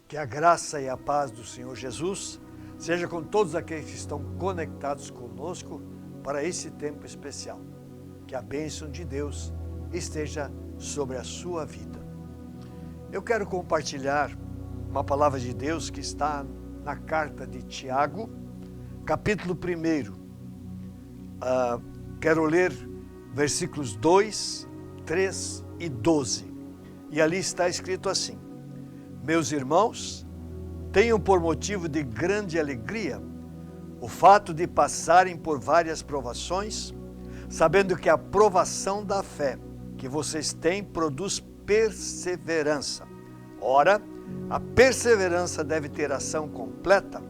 Que a graça e a paz do Senhor Jesus seja com todos aqueles que estão conectados conosco para esse tempo especial. Que a bênção de Deus esteja sobre a sua vida. Eu quero compartilhar uma palavra de Deus que está na carta de Tiago, capítulo 1. Quero ler versículos 2, 3 e 12. E ali está escrito assim: Meus irmãos, tenham por motivo de grande alegria o fato de passarem por várias provações, sabendo que a provação da fé que vocês têm produz perseverança. Ora, a perseverança deve ter ação completa,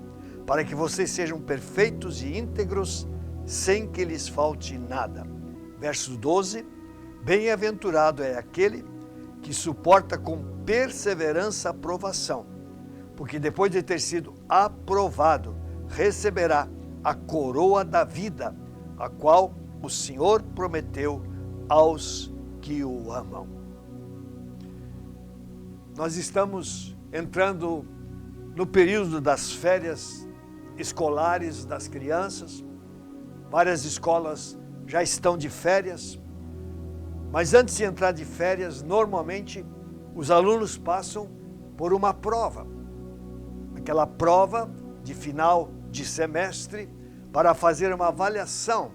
para que vocês sejam perfeitos e íntegros, sem que lhes falte nada. Verso 12: Bem-aventurado é aquele que suporta com perseverança a provação, porque depois de ter sido aprovado, receberá a coroa da vida, a qual o Senhor prometeu aos que o amam. Nós estamos entrando no período das férias escolares das crianças. Várias escolas já estão de férias, mas antes de entrar de férias, normalmente os alunos passam por uma prova. Aquela prova de final de semestre para fazer uma avaliação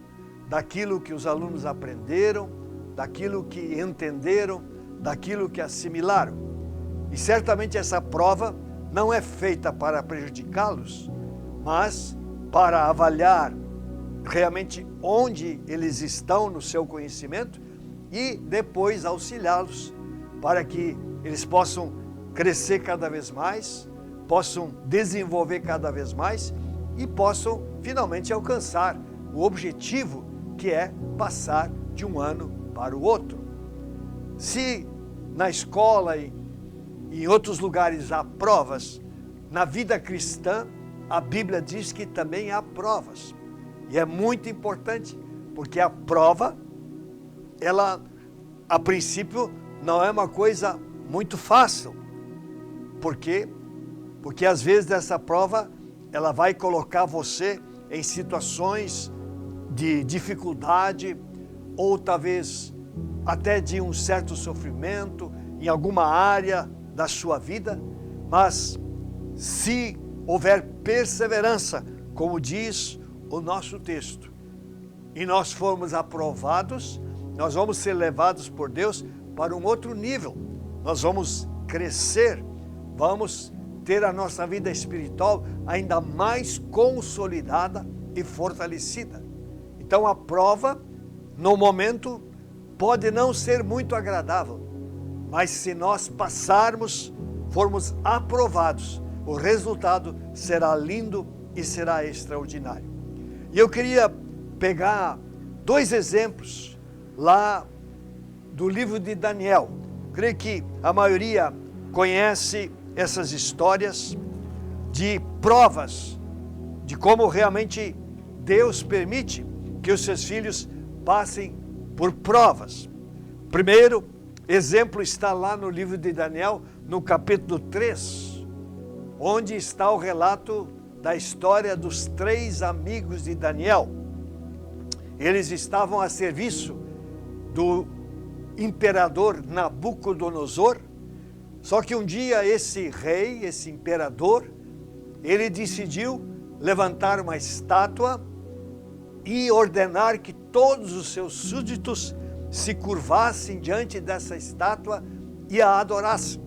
daquilo que os alunos aprenderam, daquilo que entenderam, daquilo que assimilaram. E certamente essa prova não é feita para prejudicá-los, mas para avaliar realmente onde eles estão no seu conhecimento e depois auxiliá-los para que eles possam crescer cada vez mais, possam desenvolver cada vez mais e possam finalmente alcançar o objetivo, que é passar de um ano para o outro. Se na escola e em outros lugares há provas, na vida cristã a Bíblia diz que também há provas. E é muito importante, porque a prova, ela a princípio não é uma coisa muito fácil. Por quê? Porque às vezes essa prova ela vai colocar você em situações de dificuldade ou talvez até de um certo sofrimento em alguma área da sua vida, mas se houver perseverança, como diz o nosso texto, e nós formos aprovados, nós vamos ser levados por Deus para um outro nível. Nós vamos crescer, vamos ter a nossa vida espiritual ainda mais consolidada e fortalecida. Então a prova, no momento, pode não ser muito agradável, mas se nós passarmos, formos aprovados, o resultado será lindo e será extraordinário. E eu queria pegar 2 exemplos lá do livro de Daniel. Creio que a maioria conhece essas histórias de provas, de como realmente Deus permite que os seus filhos passem por provas. Primeiro exemplo está lá no livro de Daniel, no capítulo 3, onde está o relato da história dos 3 amigos de Daniel. Eles estavam a serviço do imperador Nabucodonosor, só que um dia esse rei, esse imperador, ele decidiu levantar uma estátua e ordenar que todos os seus súditos se curvassem diante dessa estátua e a adorassem.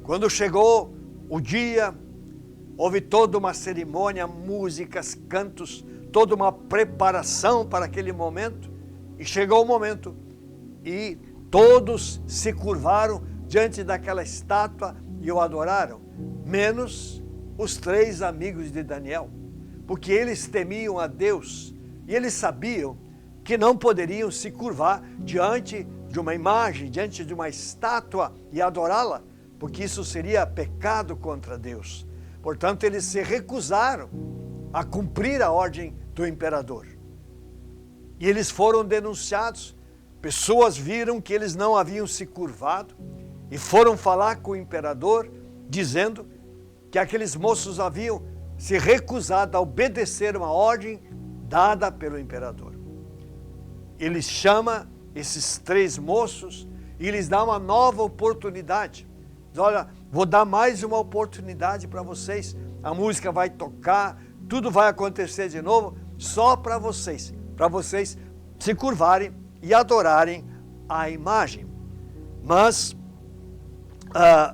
Quando chegou o dia, houve toda uma cerimônia, músicas, cantos, toda uma preparação para aquele momento, e chegou o momento e todos se curvaram diante daquela estátua e o adoraram, menos os 3 amigos de Daniel, porque eles temiam a Deus e eles sabiam que não poderiam se curvar diante de uma imagem, diante de uma estátua e adorá-la, porque isso seria pecado contra Deus. Portanto, eles se recusaram a cumprir a ordem do imperador. E eles foram denunciados. Pessoas viram que eles não haviam se curvado e foram falar com o imperador, dizendo que aqueles moços haviam se recusado a obedecer uma ordem dada pelo imperador. Ele chama esses 3 moços e lhes dá uma nova oportunidade. Diz, olha, vou dar mais uma oportunidade para vocês. A música vai tocar, tudo vai acontecer de novo, só para vocês se curvarem e adorarem a imagem. Mas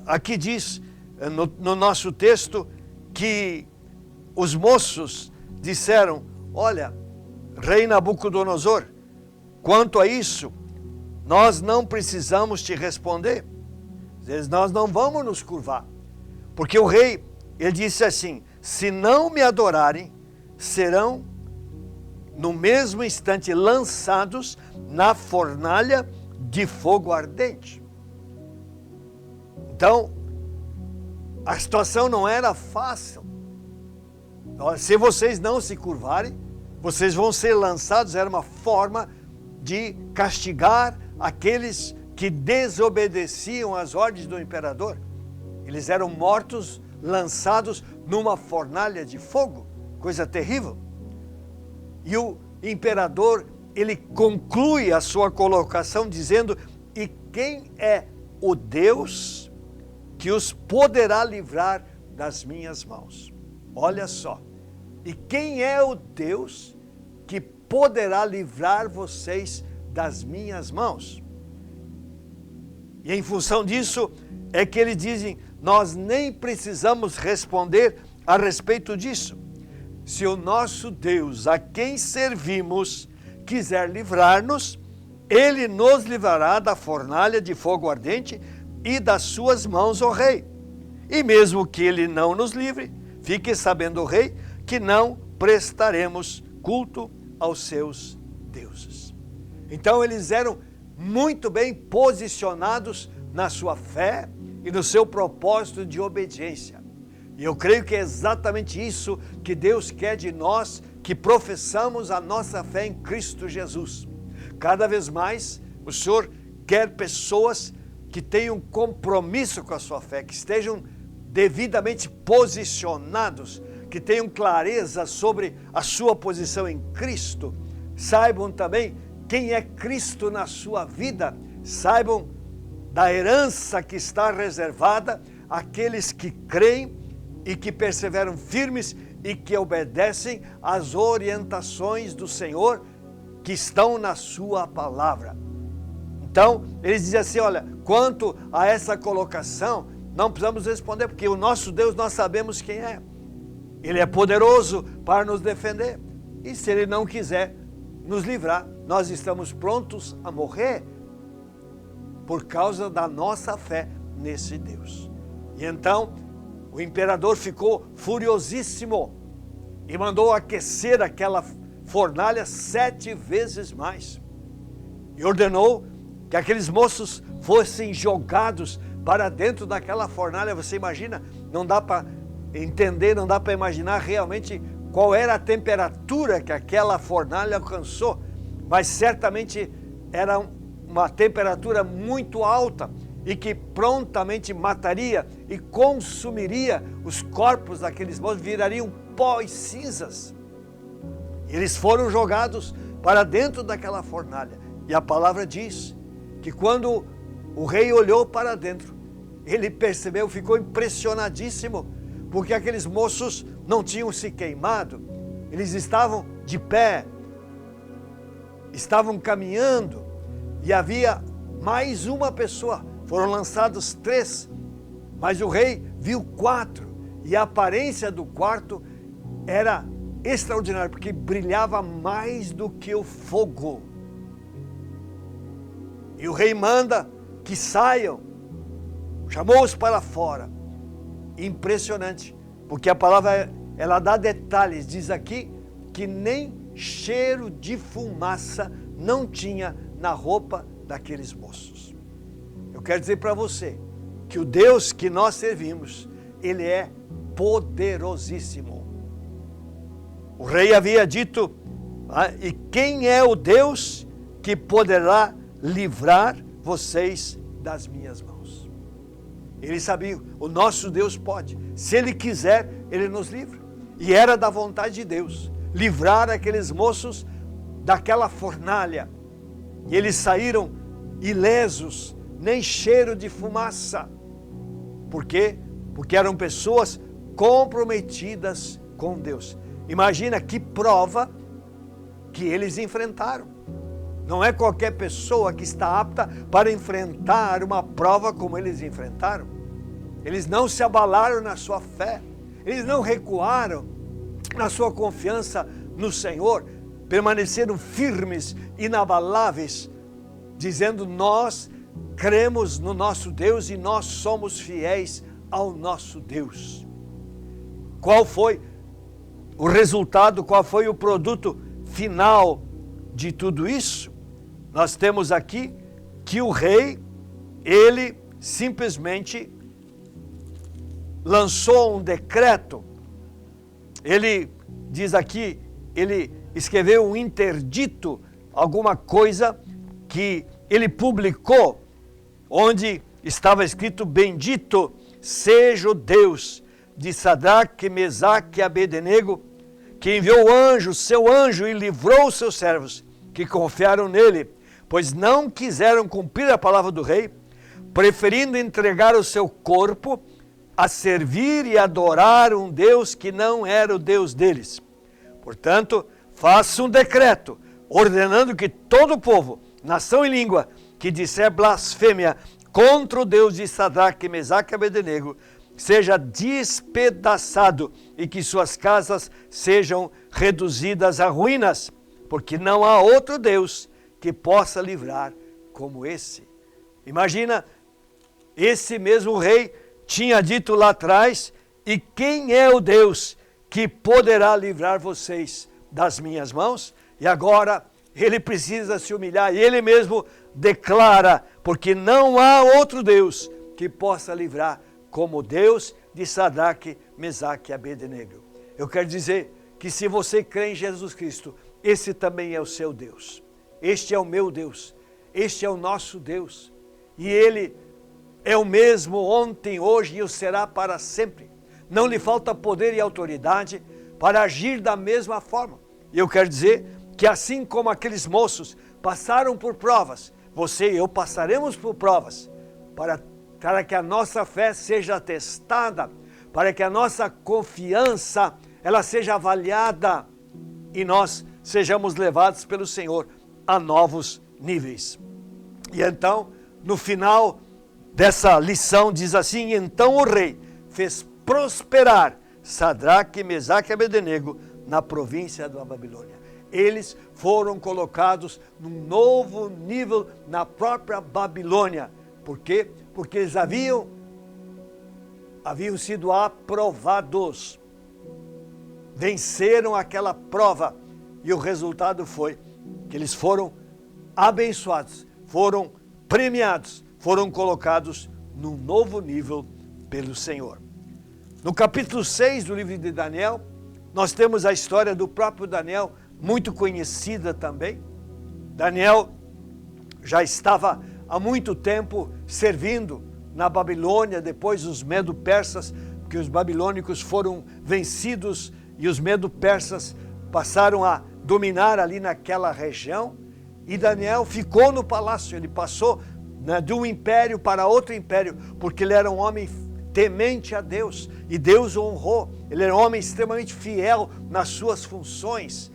aqui diz no nosso texto que os moços disseram, olha, rei Nabucodonosor, quanto a isso, nós não precisamos te responder. Nós não vamos nos curvar. Porque o rei, ele disse assim, se não me adorarem, serão no mesmo instante lançados na fornalha de fogo ardente. Então, a situação não era fácil. Se vocês não se curvarem, vocês vão ser lançados. Era uma forma de castigar aqueles que desobedeciam às ordens do imperador. Eles eram mortos, lançados numa fornalha de fogo, coisa terrível. E o imperador, ele conclui a sua colocação dizendo, e quem é o Deus que os poderá livrar das minhas mãos? Olha só, e quem é o Deus que poderá livrar vocês das minhas mãos? E em função disso é que eles dizem, nós nem precisamos responder a respeito disso. Se o nosso Deus, a quem servimos, quiser livrar-nos, Ele nos livrará da fornalha de fogo ardente e das suas mãos, ó rei. E mesmo que Ele não nos livre, fique sabendo, ó rei, que não prestaremos culto aos seus deuses. Então eles eram muito bem posicionados na sua fé e no seu propósito de obediência. E eu creio que é exatamente isso que Deus quer de nós que professamos a nossa fé em Cristo Jesus. Cada vez mais o Senhor quer pessoas que tenham compromisso com a sua fé, que estejam devidamente posicionados, que tenham clareza sobre a sua posição em Cristo, saibam também quem é Cristo na sua vida, saibam da herança que está reservada àqueles que creem e que perseveram firmes e que obedecem às orientações do Senhor que estão na sua palavra. Então, eles dizem assim, olha, quanto a essa colocação, não precisamos responder, porque o nosso Deus nós sabemos quem é. Ele é poderoso para nos defender. E se Ele não quiser nos livrar, nós estamos prontos a morrer por causa da nossa fé nesse Deus. E então, o imperador ficou furiosíssimo e mandou aquecer aquela fornalha 7 vezes mais. E ordenou que aqueles moços fossem jogados para dentro daquela fornalha. Você imagina? Não dá para entender, não dá para imaginar realmente qual era a temperatura que aquela fornalha alcançou, mas certamente era uma temperatura muito alta e que prontamente mataria e consumiria os corpos daqueles moços, virariam pó e cinzas. Eles foram jogados para dentro daquela fornalha. E a palavra diz que quando o rei olhou para dentro, ele percebeu, ficou impressionadíssimo, porque aqueles moços não tinham se queimado, eles estavam de pé, estavam caminhando, e havia mais uma pessoa, foram lançados 3, mas o rei viu 4, e a aparência do quarto era extraordinária, porque brilhava mais do que o fogo. E o rei manda que saiam, chamou-os para fora. Impressionante, porque a palavra, ela dá detalhes, diz aqui que nem cheiro de fumaça não tinha na roupa daqueles moços. Eu quero dizer para você que o Deus que nós servimos, Ele é poderosíssimo. O rei havia dito, e quem é o Deus que poderá livrar vocês das minhas mãos? Eles sabiam, o nosso Deus pode. Se Ele quiser, Ele nos livra. E era da vontade de Deus livrar aqueles moços daquela fornalha. E eles saíram ilesos, nem cheiro de fumaça. Por quê? Porque eram pessoas comprometidas com Deus. Imagina que prova que eles enfrentaram. Não é qualquer pessoa que está apta para enfrentar uma prova como eles enfrentaram. Eles não se abalaram na sua fé. Eles não recuaram na sua confiança no Senhor. Permaneceram firmes, inabaláveis, dizendo: nós cremos no nosso Deus e nós somos fiéis ao nosso Deus. Qual foi o resultado? Qual foi o produto final de tudo isso? Nós temos aqui que o rei, ele simplesmente lançou um decreto. Ele diz aqui, ele escreveu um interdito, alguma coisa que ele publicou, onde estava escrito: bendito seja o Deus de Sadraque, Mesaque e Abednego, que enviou o anjo, seu anjo, e livrou os seus servos, que confiaram nele, pois não quiseram cumprir a palavra do rei, preferindo entregar o seu corpo a servir e adorar um Deus que não era o Deus deles. Portanto, faça um decreto, ordenando que todo o povo, nação e língua, que disser blasfêmia contra o Deus de Sadraque, Mesaque e Abednego, seja despedaçado e que suas casas sejam reduzidas a ruínas, porque não há outro Deus que possa livrar como esse. Imagina, esse mesmo rei tinha dito lá atrás: e quem é o Deus que poderá livrar vocês das minhas mãos? E agora ele precisa se humilhar, e ele mesmo declara: porque não há outro Deus que possa livrar como o Deus de Sadraque, Mesaque e Abednego. Eu quero dizer que se você crê em Jesus Cristo, esse também é o seu Deus. Este é o meu Deus, este é o nosso Deus, e Ele é o mesmo ontem, hoje e o será para sempre. Não lhe falta poder e autoridade para agir da mesma forma. E eu quero dizer que assim como aqueles moços passaram por provas, você e eu passaremos por provas, para que a nossa fé seja testada, para que a nossa confiança ela seja avaliada e nós sejamos levados pelo Senhor a novos níveis. E então, no final dessa lição, diz assim: então o rei fez prosperar Sadraque, Mesaque e Abednego na província da Babilônia. Eles foram colocados num novo nível na própria Babilônia. Por quê? Porque eles haviam sido aprovados. Venceram aquela prova e o resultado foi que eles foram abençoados, foram premiados, foram colocados num novo nível pelo Senhor. No capítulo 6 do livro de Daniel, nós temos a história do próprio Daniel, muito conhecida também. Daniel já estava há muito tempo servindo na Babilônia, depois os medo-persas, que os babilônicos foram vencidos e os medo-persas passaram a dominar ali naquela região, e Daniel ficou no palácio. Ele passou de um império para outro império, porque ele era um homem temente a Deus, e Deus o honrou. Ele era um homem extremamente fiel nas suas funções,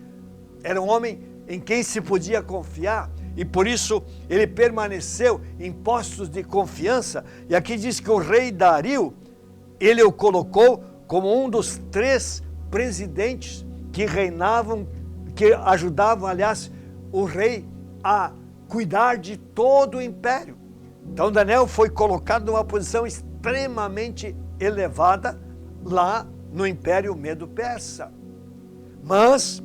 era um homem em quem se podia confiar, e por isso ele permaneceu em postos de confiança. E aqui diz que o rei Dario, ele o colocou como um dos 3 presidentes que reinavam, que ajudavam, aliás, o rei a cuidar de todo o império. Então Daniel foi colocado numa posição extremamente elevada lá no Império Medo-Persa. Mas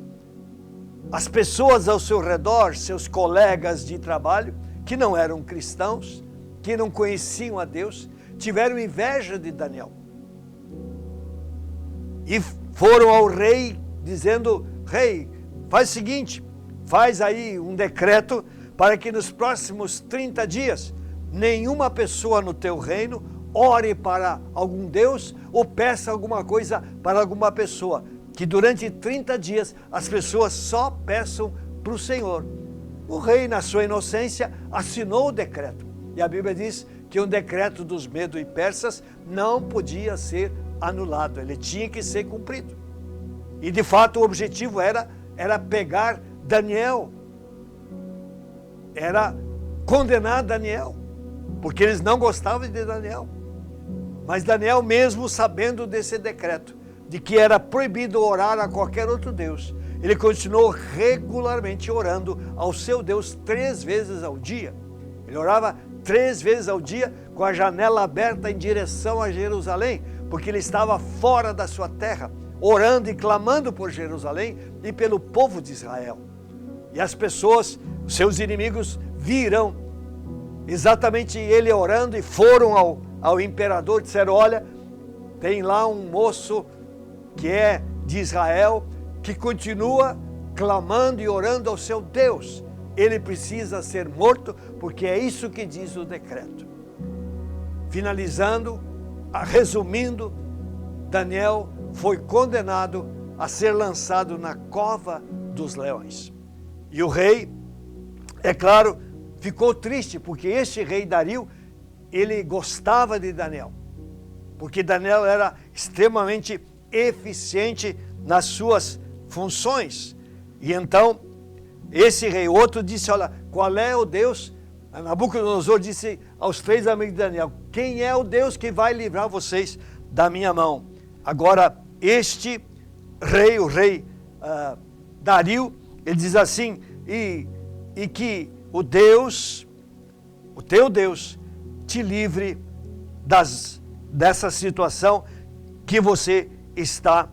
as pessoas ao seu redor, seus colegas de trabalho, que não eram cristãos, que não conheciam a Deus, tiveram inveja de Daniel. E foram ao rei dizendo: rei, faz o seguinte, faz aí um decreto para que nos próximos 30 dias nenhuma pessoa no teu reino ore para algum Deus ou peça alguma coisa para alguma pessoa. Que durante 30 dias as pessoas só peçam para o Senhor. O rei, na sua inocência, assinou o decreto. E a Bíblia diz que um decreto dos Medo e Persas não podia ser anulado, ele tinha que ser cumprido. E de fato o objetivo era pegar Daniel, era condenar Daniel, porque eles não gostavam de Daniel. Mas Daniel, mesmo sabendo desse decreto, de que era proibido orar a qualquer outro Deus, ele continuou regularmente orando ao seu Deus 3 vezes ao dia. Ele orava 3 vezes ao dia com a janela aberta em direção a Jerusalém, porque ele estava fora da sua terra, orando e clamando por Jerusalém e pelo povo de Israel. E as pessoas, seus inimigos, viram exatamente ele orando e foram ao imperador e disseram: olha, tem lá um moço que é de Israel, que continua clamando e orando ao seu Deus. Ele precisa ser morto, porque é isso que diz o decreto. Finalizando, resumindo, Daniel foi condenado a ser lançado na cova dos leões. E o rei, é claro, ficou triste, porque este rei Dario, ele gostava de Daniel, porque Daniel era extremamente eficiente nas suas funções. E então, esse rei, outro disse: olha, qual é o Deus? Nabucodonosor disse aos 3 amigos de Daniel: quem é o Deus que vai livrar vocês da minha mão? Agora, este rei, o rei Dario, ele diz assim: e que o Deus, o teu Deus, te livre dessa situação que você está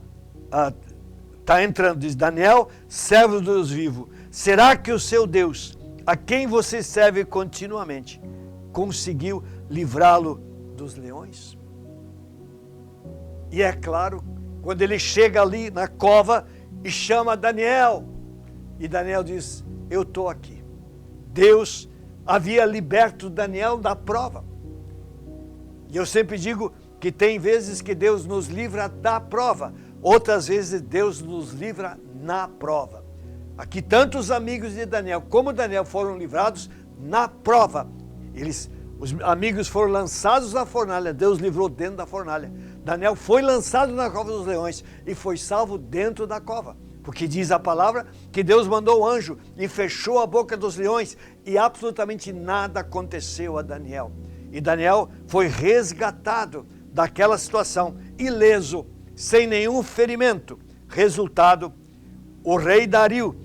entrando. Diz Daniel, servo do Deus vivo, será que o seu Deus, a quem você serve continuamente, conseguiu livrá-lo dos leões? E é claro, quando ele chega ali na cova e chama Daniel, e Daniel diz: eu estou aqui. Deus havia liberto Daniel da prova. E eu sempre digo que tem vezes que Deus nos livra da prova, outras vezes Deus nos livra na prova. Aqui tantos amigos de Daniel como Daniel foram livrados na prova. Os amigos foram lançados na fornalha, Deus livrou dentro da fornalha. Daniel foi lançado na cova dos leões e foi salvo dentro da cova. Porque diz a palavra que Deus mandou o anjo e fechou a boca dos leões e absolutamente nada aconteceu a Daniel. E Daniel foi resgatado daquela situação, ileso, sem nenhum ferimento. Resultado, o rei Dario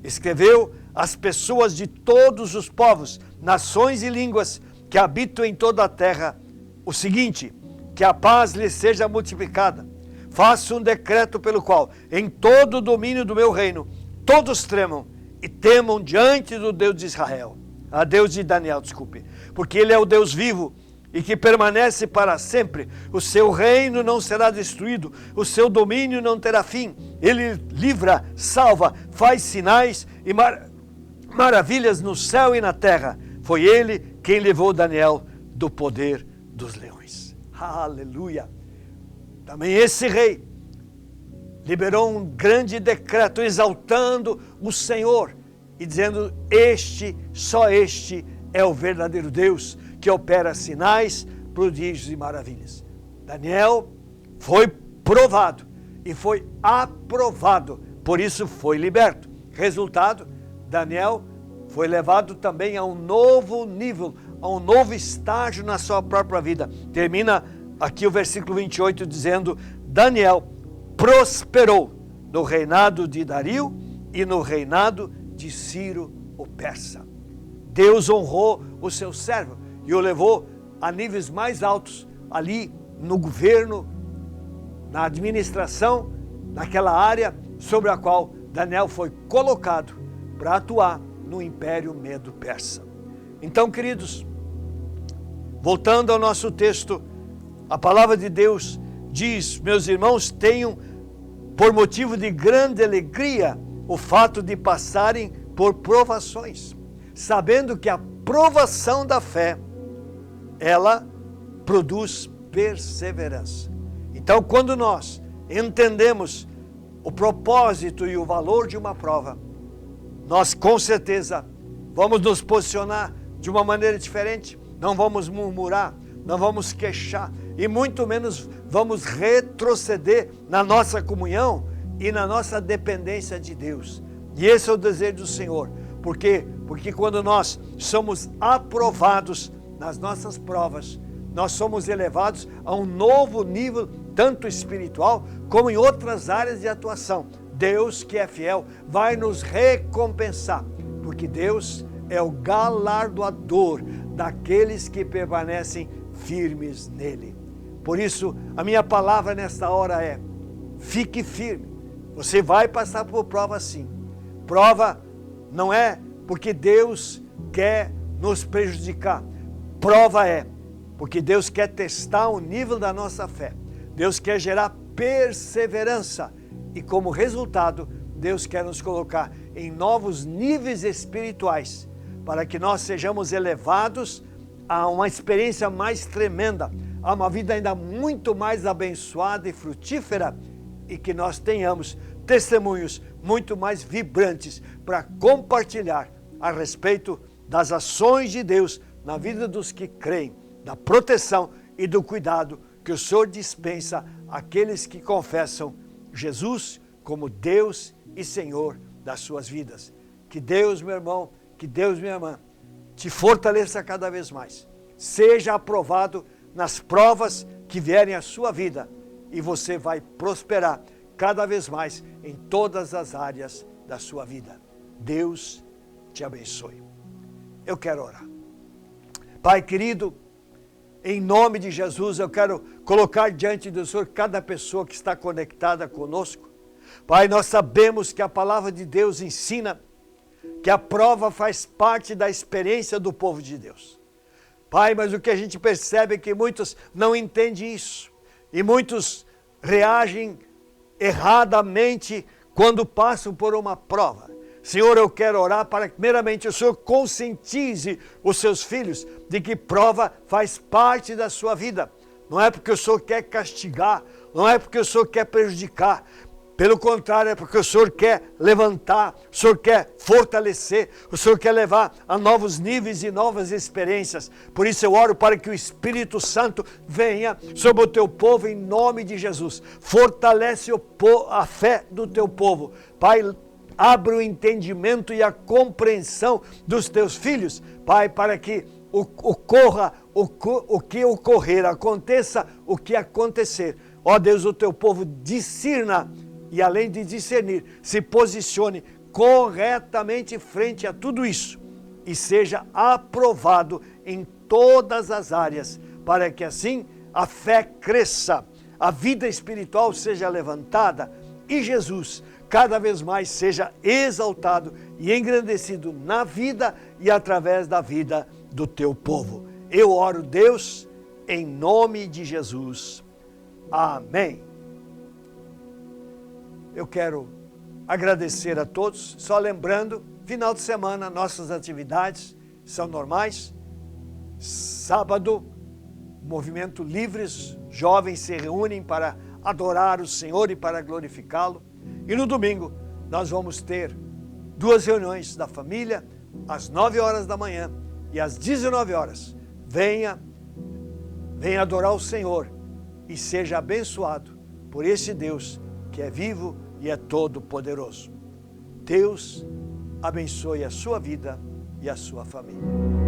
escreveu às pessoas de todos os povos, nações e línguas que habitam em toda a terra o seguinte: que a paz lhes seja multiplicada. Faço um decreto pelo qual, em todo o domínio do meu reino, todos tremam e temam diante do Deus de Israel. A Deus de Daniel, desculpe. Porque ele é o Deus vivo e que permanece para sempre. O seu reino não será destruído, o seu domínio não terá fim. Ele livra, salva, faz sinais e maravilhas no céu e na terra. Foi ele quem livrou Daniel do poder dos leões. Aleluia! Também esse rei liberou um grande decreto exaltando o Senhor e dizendo: só este é o verdadeiro Deus que opera sinais, prodígios e maravilhas. Daniel foi provado e foi aprovado, por isso foi liberto. Resultado, Daniel foi levado também a um novo nível, a um novo estágio na sua própria vida. Termina aqui o versículo 28 dizendo: Daniel prosperou no reinado de Dario e no reinado de Ciro o persa. Deus honrou o seu servo e o levou a níveis mais altos ali no governo, na administração, naquela área sobre a qual Daniel foi colocado para atuar no Império Medo-Persa. Então, queridos, voltando ao nosso texto, a palavra de Deus diz: meus irmãos, tenham por motivo de grande alegria o fato de passarem por provações, sabendo que a provação da fé, ela produz perseverança. Então, quando nós entendemos o propósito e o valor de uma prova, nós com certeza vamos nos posicionar de uma maneira diferente, não vamos murmurar, não vamos queixar e muito menos vamos retroceder na nossa comunhão e na nossa dependência de Deus. E esse é o desejo do Senhor. Por quê? Porque quando nós somos aprovados nas nossas provas, nós somos elevados a um novo nível, tanto espiritual como em outras áreas de atuação. Deus, que é fiel, vai nos recompensar, porque Deus é o galardoador daqueles que permanecem firmes nele. Por isso, a minha palavra nesta hora é: fique firme. Você vai passar por prova sim. Prova não é porque Deus quer nos prejudicar. Prova é porque Deus quer testar o nível da nossa fé. Deus quer gerar perseverança. E como resultado, Deus quer nos colocar em novos níveis espirituais, para que nós sejamos elevados a uma experiência mais tremenda, a uma vida ainda muito mais abençoada e frutífera, e que nós tenhamos testemunhos muito mais vibrantes para compartilhar a respeito das ações de Deus na vida dos que creem, da proteção e do cuidado que o Senhor dispensa àqueles que confessam Jesus como Deus e Senhor das suas vidas. Que Deus, meu irmão, que Deus, minha irmã, te fortaleça cada vez mais. Seja aprovado nas provas que vierem à sua vida e você vai prosperar cada vez mais em todas as áreas da sua vida. Deus te abençoe. Eu quero orar. Pai querido, em nome de Jesus, eu quero colocar diante do Senhor cada pessoa que está conectada conosco. Pai, nós sabemos que a palavra de Deus ensina que a prova faz parte da experiência do povo de Deus. Pai, mas o que a gente percebe é que muitos não entendem isso. E muitos reagem erradamente quando passam por uma prova. Senhor, eu quero orar para que primeiramente o Senhor conscientize os seus filhos de que prova faz parte da sua vida. Não é porque o Senhor quer castigar, não é porque o Senhor quer prejudicar. Pelo contrário, é porque o Senhor quer levantar, o Senhor quer fortalecer, o Senhor quer levar a novos níveis e novas experiências. Por isso eu oro para que o Espírito Santo venha sobre o teu povo em nome de Jesus. Fortalece a fé do teu povo. Pai, abre o entendimento e a compreensão dos teus filhos, Pai, para que ocorra o que ocorrer, aconteça o que acontecer. Ó Deus, o teu povo discirna e, além de discernir, se posicione corretamente frente a tudo isso e seja aprovado em todas as áreas, para que assim a fé cresça, a vida espiritual seja levantada e Jesus cada vez mais seja exaltado e engrandecido na vida e através da vida do teu povo. Eu oro, Deus, em nome de Jesus. Amém. Eu quero agradecer a todos, só lembrando, final de semana nossas atividades são normais. Sábado, Movimento Livres, jovens se reúnem para adorar o Senhor e para glorificá-lo. E no domingo nós vamos ter 2 reuniões da família, às 9 horas da manhã e às 19 horas. Venha adorar o Senhor e seja abençoado por esse Deus que é vivo e é todo poderoso. Deus abençoe a sua vida e a sua família.